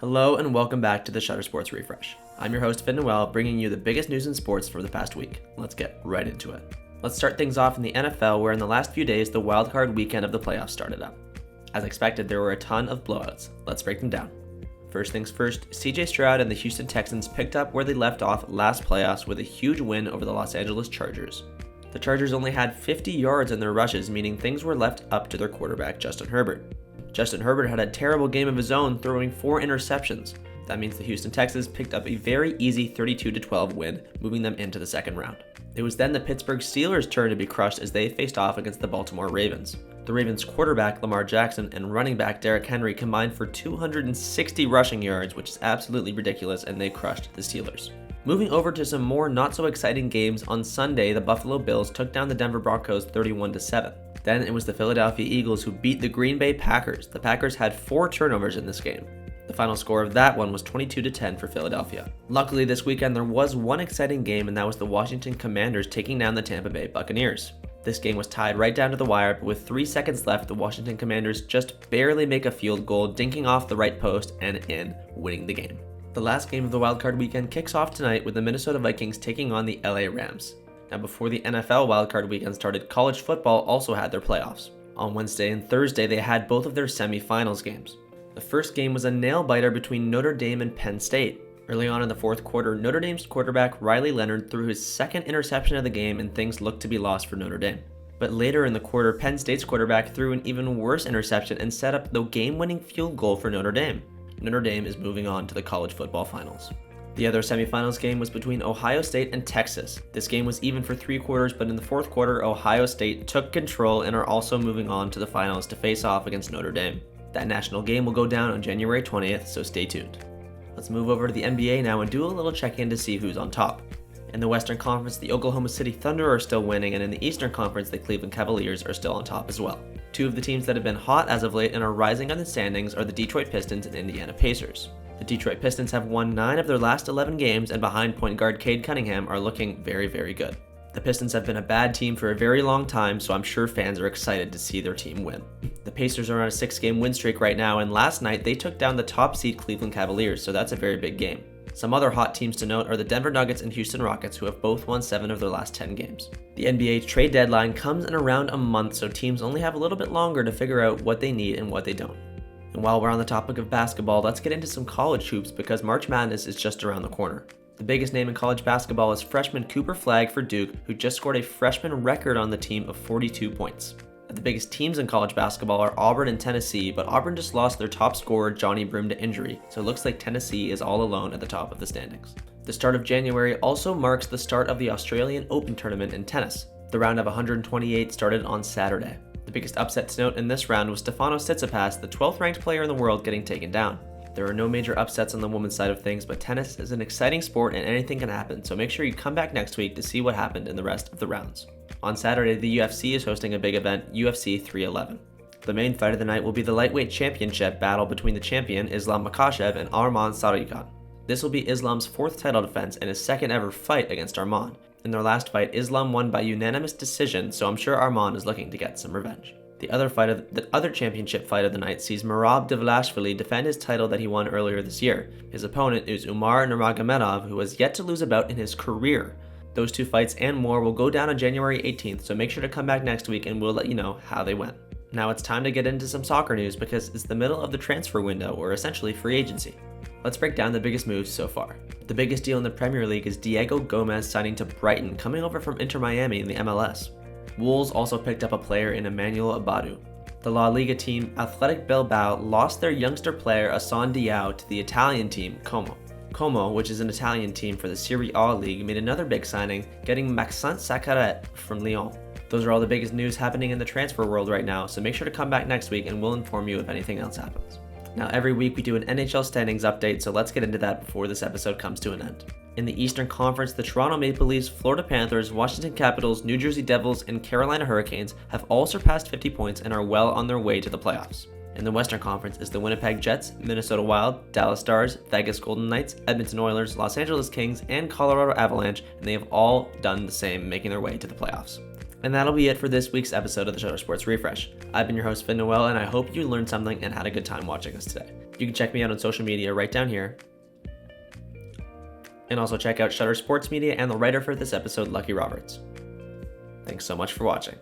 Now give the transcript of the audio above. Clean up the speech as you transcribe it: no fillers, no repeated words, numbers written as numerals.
Hello and welcome back to the Shutter Sports Refresh. I'm your host Finn Noel, bringing you the biggest news in sports for the past week. Let's get right into it. Let's start things off in the NFL, where in the last few days the wildcard weekend of the playoffs started up. As expected, there were a ton of blowouts. Let's break them down. First things first, CJ Stroud and the Houston Texans picked up where they left off last playoffs with a huge win over the Los Angeles Chargers. The Chargers only had 50 yards in their rushes, meaning things were left up to their quarterback, Justin Herbert. Justin Herbert had a terrible game of his own, throwing 4 interceptions. That means the Houston Texans picked up a very easy 32-12 win, moving them into the second round. It was then the Pittsburgh Steelers' turn to be crushed as they faced off against the Baltimore Ravens. The Ravens quarterback Lamar Jackson and running back Derrick Henry combined for 260 rushing yards, which is absolutely ridiculous, and they crushed the Steelers. Moving over to some more not so exciting games, on Sunday the Buffalo Bills took down the Denver Broncos 31-7. Then it was the Philadelphia Eagles who beat the Green Bay Packers. The Packers had 4 turnovers in this game. The final score of that one was 22-10 for Philadelphia. Luckily this weekend there was one exciting game, and that was the Washington Commanders taking down the Tampa Bay Buccaneers. This game was tied right down to the wire, but with 3 seconds left, the Washington Commanders just barely make a field goal, dinking off the right post and in, winning the game. The last game of the wildcard weekend kicks off tonight with the Minnesota Vikings taking on the LA Rams. Now, before the NFL wildcard weekend started, college football also had their playoffs. On Wednesday and Thursday, they had both of their semifinals games. The first game was a nail-biter between Notre Dame and Penn State. Early on in the fourth quarter, Notre Dame's quarterback Riley Leonard threw his second interception of the game, and things looked to be lost for Notre Dame. But later in the quarter, Penn State's quarterback threw an even worse interception and set up the game-winning field goal for Notre Dame. Notre Dame is moving on to the college football finals. The other semifinals game was between Ohio State and Texas. This game was even for 3 quarters, but in the fourth quarter, Ohio State took control and are also moving on to the finals to face off against Notre Dame. That national game will go down on January 20th, so stay tuned. Let's move over to the NBA now and do a little check-in to see who's on top. In the Western Conference, the Oklahoma City Thunder are still winning, and in the Eastern Conference, the Cleveland Cavaliers are still on top as well. 2 of the teams that have been hot as of late and are rising on the standings are the Detroit Pistons and Indiana Pacers. The Detroit Pistons have won 9 of their last 11 games, and behind point guard Cade Cunningham are looking very, very good. The Pistons have been a bad team for a very long time, so I'm sure fans are excited to see their team win. The Pacers are on a 6-game win streak right now, and last night they took down the top seed Cleveland Cavaliers, so that's a very big game. Some other hot teams to note are the Denver Nuggets and Houston Rockets, who have both won 7 of their last 10 games. The NBA trade deadline comes in around a month, so teams only have a little bit longer to figure out what they need and what they don't. And while we're on the topic of basketball, let's get into some college hoops because March Madness is just around the corner. The biggest name in college basketball is freshman Cooper Flagg for Duke, who just scored a freshman record on the team of 42 points. The biggest teams in college basketball are Auburn and Tennessee, but Auburn just lost their top scorer Johnny Broome to injury, so it looks like Tennessee is all alone at the top of the standings. The start of January also marks the start of the Australian Open tournament in tennis. The round of 128 started on Saturday. The biggest upset to note in this round was Stefanos Tsitsipas, the 12th ranked player in the world, getting taken down. There are no major upsets on the women's side of things, but tennis is an exciting sport and anything can happen, so make sure you come back next week to see what happened in the rest of the rounds. On Saturday, the UFC is hosting a big event, UFC 311. The main fight of the night will be the lightweight championship battle between the champion Islam Makhachev and Arman Tsarukyan. This will be Islam's 4th title defense and his 2nd ever fight against Arman. In their last fight, Islam won by unanimous decision, so I'm sure Arman is looking to get some revenge. The other championship fight of the night sees Merab Dvalishvili defend his title that he won earlier this year. His opponent is Umar Nurmagomedov, who has yet to lose a bout in his career. Those 2 fights and more will go down on January 18th, so make sure to come back next week and we'll let you know how they went. Now it's time to get into some soccer news because it's the middle of the transfer window, or essentially free agency. Let's break down the biggest moves so far. The biggest deal in the Premier League is Diego Gomez signing to Brighton, coming over from Inter Miami in the MLS. Wolves also picked up a player in Emmanuel Abadu. The La Liga team Athletic Bilbao lost their youngster player Hassan Diao to the Italian team Como. Como, which is an Italian team for the Serie A league, made another big signing, getting Maxence Sakaret from Lyon. Those are all the biggest news happening in the transfer world right now, so make sure to come back next week and we'll inform you if anything else happens. Now every week we do an NHL standings update, so let's get into that before this episode comes to an end. In the Eastern Conference, the Toronto Maple Leafs, Florida Panthers, Washington Capitals, New Jersey Devils, and Carolina Hurricanes have all surpassed 50 points and are well on their way to the playoffs. In the Western Conference is the Winnipeg Jets, Minnesota Wild, Dallas Stars, Vegas Golden Knights, Edmonton Oilers, Los Angeles Kings, and Colorado Avalanche, and they have all done the same, making their way to the playoffs. And that'll be it for this week's episode of the Shutter Sports Refresh. I've been your host, Finn Noel, and I hope you learned something and had a good time watching us today. You can check me out on social media right down here. And also check out Shutter Sports Media and the writer for this episode, Lucky Roberts. Thanks so much for watching.